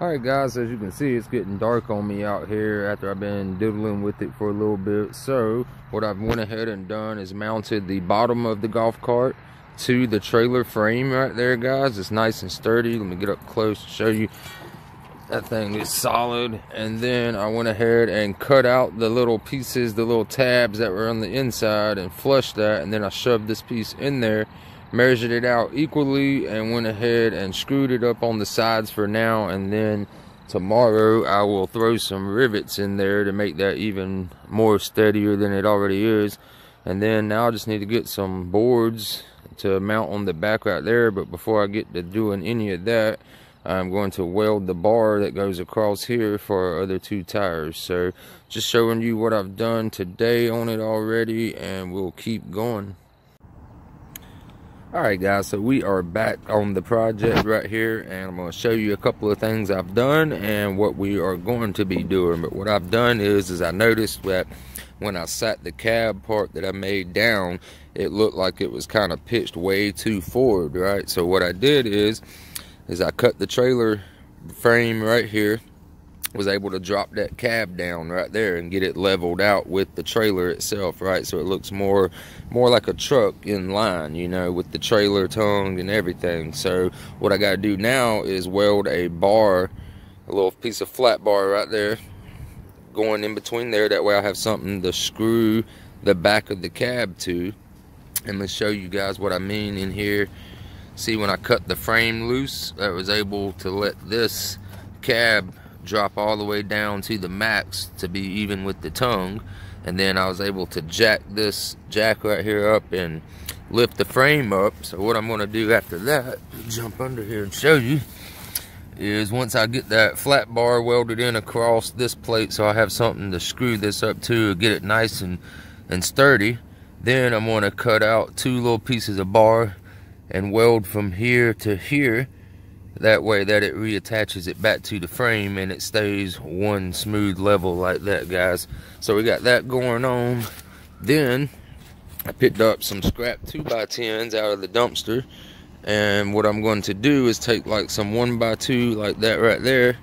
Alright guys, as you can see, it's getting dark on me out here after I've been doodling with it for a little bit. So what I've went ahead and done is mounted the bottom of the golf cart to the trailer frame right there, guys. It's nice and sturdy. Let me get up close to show you. That thing is solid. And then I went ahead and cut out the little pieces, the little tabs that were on the inside, and flushed that. And then I shoved this piece in there, measured it out equally, and went ahead and screwed it up on the sides for now. And then tomorrow I will throw some rivets in there to make that even more steadier than it already is. And then now I just need to get some boards to mount on the back right there. But before I get to doing any of that, I'm going to weld the bar that goes across here for our other two tires. So just showing you what I've done today on it already, and we'll keep going. Alright guys, so we are back on the project right here, and I'm going to show you a couple of things I've done and what we are going to be doing. But what I've done is I noticed that when I sat the cab part that I made down, it looked like it was kind of pitched way too forward, right? So what I did is I cut the trailer frame right here, was able to drop that cab down right there and get it leveled out with the trailer itself, right? So it looks more like a truck in line, you know, with the trailer tongue and everything. So what I got to do now is weld a bar, a little piece of flat bar right there, going in between there. That way I have something to screw the back of the cab to. And let's show you guys what I mean in here. See, when I cut the frame loose, I was able to let this cab drop all the way down to the max to be even with the tongue. And then I was able to jack this jack right here up and lift the frame up. So what I'm going to do after that, jump under here and show you, is once I get that flat bar welded in across this plate so I have something to screw this up to, get it nice and sturdy, then I'm going to cut out two little pieces of bar and weld from here to here. That way that it reattaches it back to the frame and it stays one smooth level like that, guys. So we got that going on. Then I picked up some scrap 2x10s out of the dumpster, and what I'm going to do is take like some 1x2 like that right there.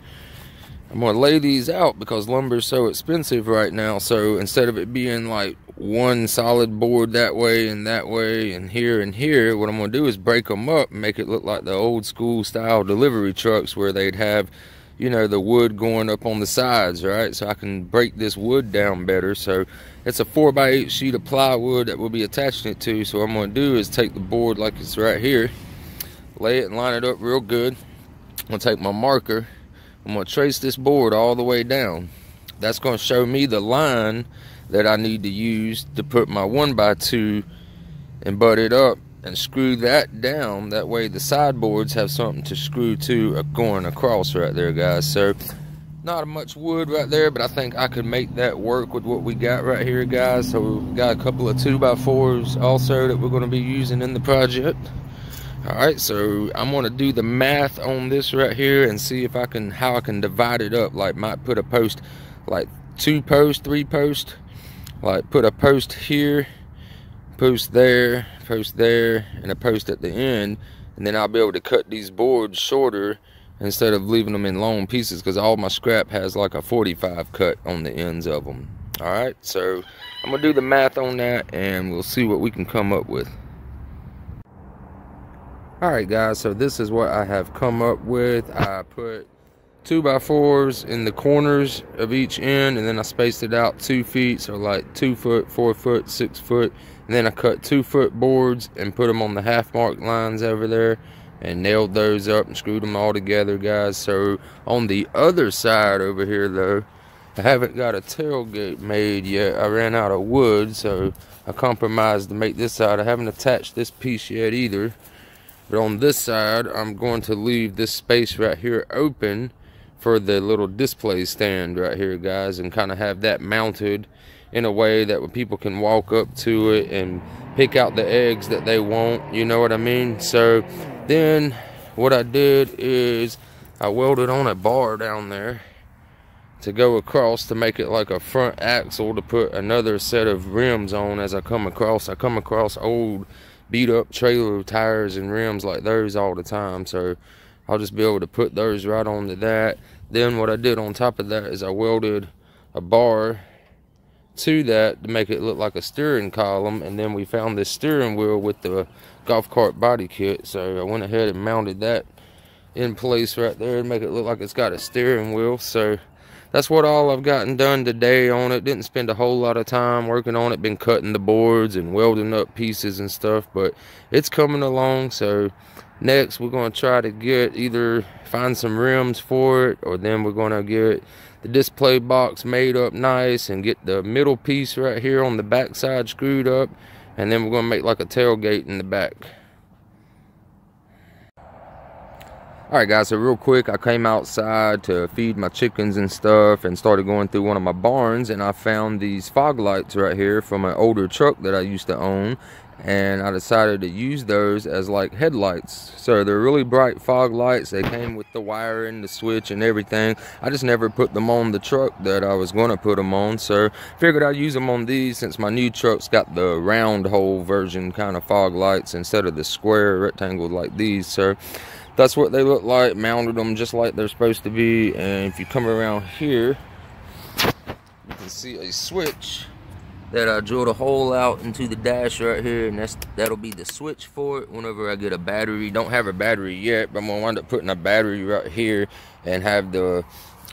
I'm going to lay these out because lumber is so expensive right now. So instead of it being like one solid board that way and here, what I'm going to do is break them up and make it look like the old school style delivery trucks where they'd have, you know, the wood going up on the sides, right? So I can break this wood down better. So it's a 4x8 sheet of plywood that we'll be attaching it to. So what I'm going to do is take the board like it's right here, lay it and line it up real good. I'm going to take my marker, I'm going to trace this board all the way down. That's going to show me the line that I need to use to put my 1x2 and butt it up and screw that down. That way the sideboards have something to screw to going across right there, guys. So not much wood right there, but I think I could make that work with what we got right here, guys. So we got a couple of 2x4s also that we're going to be using in the project. Alright, so I'm going to do the math on this right here and see if how I can divide it up. Like, might put a post, like 2 posts, 3 posts. Like, put a post here, post there, and a post at the end. And then I'll be able to cut these boards shorter instead of leaving them in long pieces, because all my scrap has like a 45 cut on the ends of them. Alright, so I'm going to do the math on that and we'll see what we can come up with. Alright guys, so this is what I have come up with. I put 2x4s in the corners of each end, and then I spaced it out 2 feet, so like 2 foot, 4 foot, 6 foot. And then I cut 2 foot boards and put them on the half mark lines over there and nailed those up and screwed them all together, guys. So on the other side over here though, I haven't got a tailgate made yet. I ran out of wood, so I compromised to make this side. I haven't attached this piece yet either. But on this side, I'm going to leave this space right here open for the little display stand right here, guys, and kind of have that mounted in a way that when people can walk up to it and pick out the eggs that they want, you know what I mean? So then what I did is I welded on a bar down there to go across to make it like a front axle to put another set of rims on as I come across. I come across old beat up trailer tires and rims like those all the time, so I'll just be able to put those right onto that. Then what I did on top of that is I welded a bar to that to make it look like a steering column, and then we found this steering wheel with the golf cart body kit, so I went ahead and mounted that in place right there to make it look like it's got a steering wheel. So that's what all I've gotten done today on it. Didn't spend a whole lot of time working on it, been cutting the boards and welding up pieces and stuff, but it's coming along. So next we're going to try to get either find some rims for it, or then we're going to get the display box made up nice and get the middle piece right here on the back side screwed up, and then we're going to make like a tailgate in the back. Alright guys, so real quick, I came outside to feed my chickens and stuff and started going through one of my barns, and I found these fog lights right here from an older truck that I used to own, and I decided to use those as like headlights. So they're really bright fog lights. They came with the wiring, the switch and everything. I just never put them on the truck that I was going to put them on, so figured I'd use them on these since my new truck's got the round hole version kind of fog lights instead of the square rectangle like these. So that's what they look like. Mounted them just like they're supposed to be, and if you come around here you can see a switch that I drilled a hole out into the dash right here, and that'll be the switch for it whenever I get a battery. Don't have a battery yet, but I'm gonna wind up putting a battery right here and have the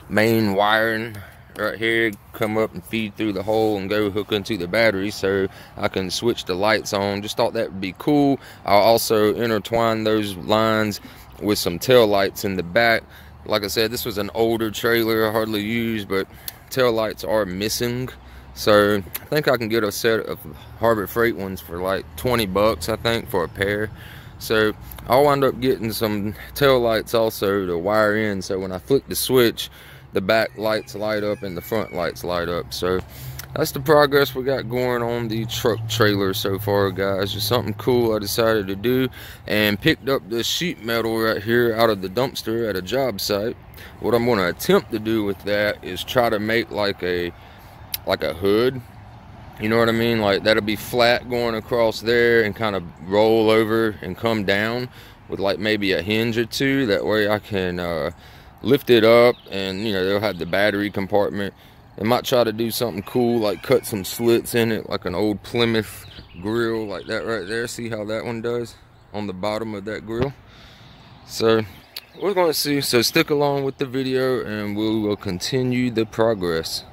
main wiring right here come up and feed through the hole and go hook into the battery so I can switch the lights on. Just thought that would be cool. I'll also intertwine those lines with some tail lights in the back. Like I said, this was an older trailer, hardly used, but tail lights are missing. So I think I can get a set of Harbor Freight ones for like 20 bucks, I think, for a pair. So I'll wind up getting some tail lights also to wire in, so when I flick the switch, the back lights light up and the front lights light up. So that's the progress we got going on the truck trailer so far, guys. Just something cool I decided to do, and picked up this sheet metal right here out of the dumpster at a job site. What I'm going to attempt to do with that is try to make like a hood, you know what I mean? Like that'll be flat going across there and kind of roll over and come down with like maybe a hinge or two. That way I can lift it up, and you know, they'll have the battery compartment. I might try to do something cool, like cut some slits in it, like an old Plymouth grill like that right there. See how that one does on the bottom of that grill? So we're going to see. So stick along with the video and we will continue the progress.